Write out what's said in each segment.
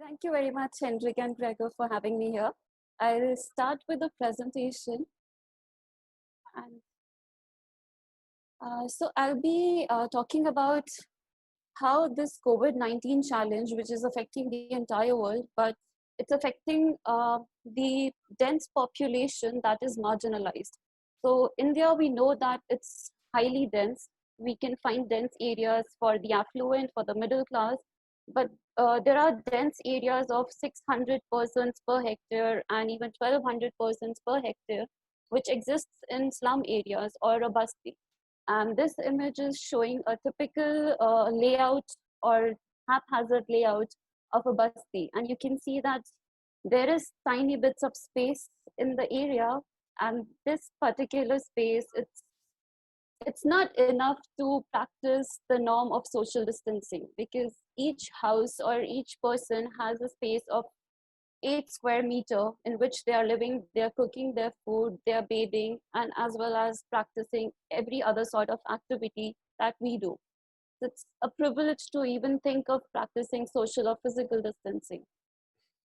Thank you very much, Hendrik and Gregor, for having me here. I'll start with the presentation. And so I'll be talking about how this COVID-19 challenge, which is affecting the entire world, but it's affecting the dense population that is marginalized. So India, we know that it's highly dense. We can find dense areas for the affluent, for the middle class, but there are dense areas of 600 persons per hectare and even 1200 persons per hectare, which exists in slum areas or a basti. And this image is showing a typical layout or haphazard layout of a basti. And you can see that there is tiny bits of space in the area, and this particular space, it's not enough to practice the norm of social distancing, because each house or each person has a space of 8 square meter in which they are living, they are cooking their food, they are bathing, and as well as practicing every other sort of activity that we do. It's a privilege to even think of practicing social or physical distancing.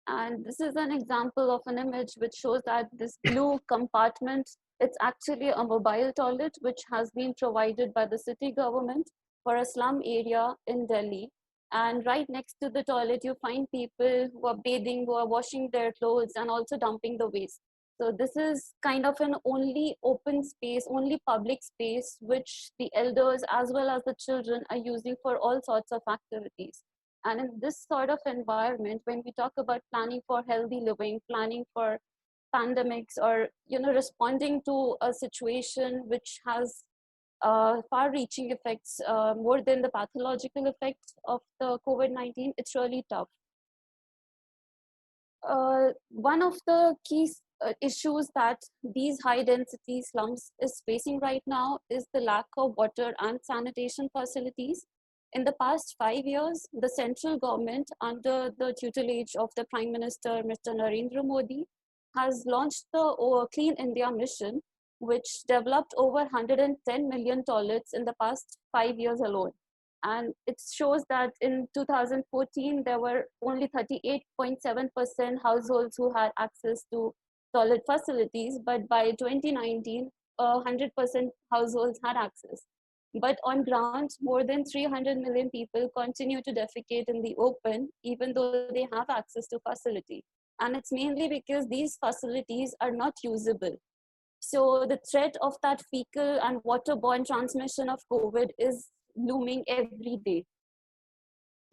And this is an example of an image which shows that this blue compartment, it's actually a mobile toilet which has been provided by the city government for a slum area in Delhi. And right next to the toilet, you find people who are bathing, who are washing their clothes and also dumping the waste. So this is kind of an only open space, only public space, which the elders as well as the children are using for all sorts of activities. And in this sort of environment, when we talk about planning for healthy living, planning for pandemics, or responding to a situation which has far-reaching effects more than the pathological effects of the COVID-19, it's really tough. One of the key issues that these high-density slums is facing right now is the lack of water and sanitation facilities. In the past 5 years, the central government, under the tutelage of the Prime Minister, Mr. Narendra Modi, has launched the Clean India mission, which developed over 110 million toilets in the past 5 years alone. And it shows that in 2014, there were only 38.7% households who had access to toilet facilities, but by 2019, 100% households had access. But on ground, more than 300 million people continue to defecate in the open, even though they have access to facility. And it's mainly because these facilities are not usable. So the threat of that fecal and waterborne transmission of COVID is looming every day.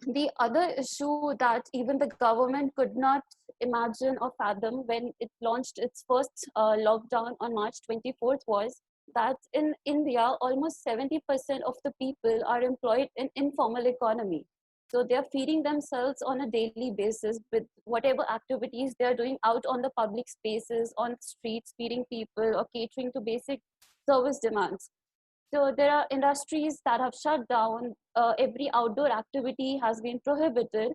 The other issue that even the government could not imagine or fathom when it launched its first lockdown on March 24th was that in India, almost 70% of the people are employed in informal economy. So they're feeding themselves on a daily basis with whatever activities they're doing out on the public spaces, on streets, feeding people or catering to basic service demands. So there are industries that have shut down. Every outdoor activity has been prohibited.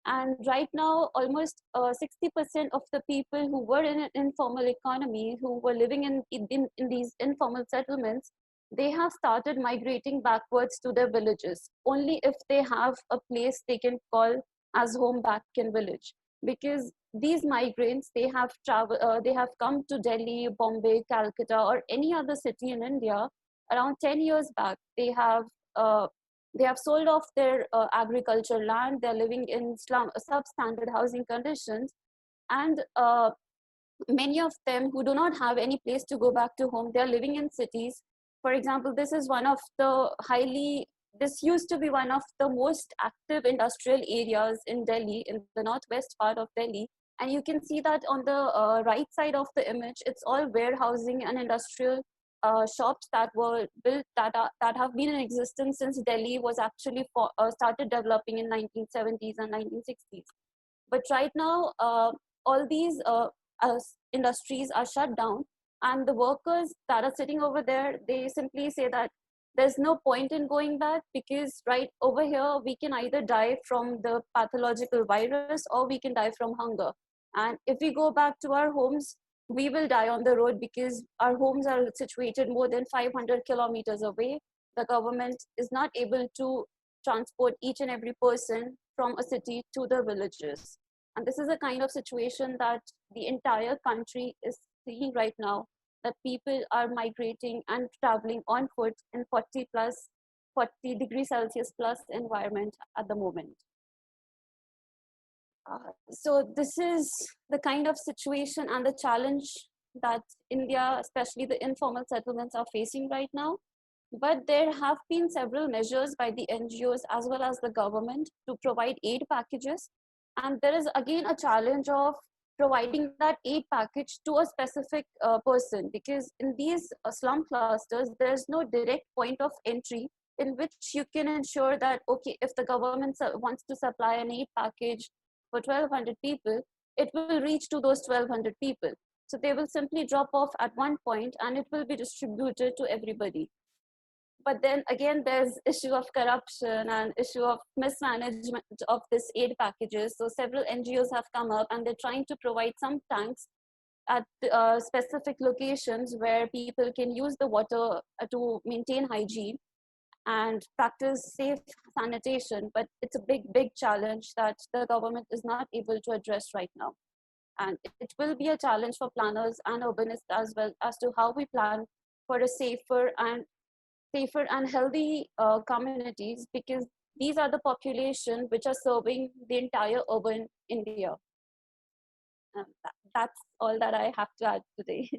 And right now, almost 60% of the people who were in an informal economy, who were living in these informal settlements, they have started migrating backwards to their villages, only if they have a place they can call as home back in village. Because these migrants, they have come to Delhi, Bombay, Calcutta, or any other city in India around 10 years back. They have sold off their agricultural land. They're living in substandard housing conditions, and many of them who do not have any place to go back to home, they're living in cities. For example, this used to be one of the most active industrial areas in Delhi, in the northwest part of Delhi. And you can see that on the right side of the image, it's all warehousing and industrial shops that were built that have been in existence since Delhi was actually started developing in 1970s and 1960s. But right now, all these industries are shut down, and the workers that are sitting over there, they simply say that there's no point in going back, because right over here we can either die from the pathological virus or we can die from hunger. And if we go back to our homes, we will die on the road, because our homes are situated more than 500 kilometers away. The government is not able to transport each and every person from a city to the villages. And this is a kind of situation that the entire country is seeing right now, that people are migrating and traveling on foot in 40 degrees Celsius plus environment at the moment. So this is the kind of situation and the challenge that India, especially the informal settlements, are facing right now. But there have been several measures by the NGOs as well as the government to provide aid packages. And there is again a challenge of providing that aid package to a specific person, because in these slum clusters, there's no direct point of entry in which you can ensure that, okay, if the government wants to supply an aid package for 1,200 people, it will reach to those 1,200 people. So they will simply drop off at one point and it will be distributed to everybody. But then again, there's issue of corruption and issue of mismanagement of this aid packages. So several NGOs have come up and they're trying to provide some tanks at specific locations where people can use the water to maintain hygiene and practice safe sanitation. But it's a big challenge that the government is not able to address right now. And it will be a challenge for planners and urbanists as well as to how we plan for a safer and healthy communities, because these are the population which are serving the entire urban India. That's all that I have to add today.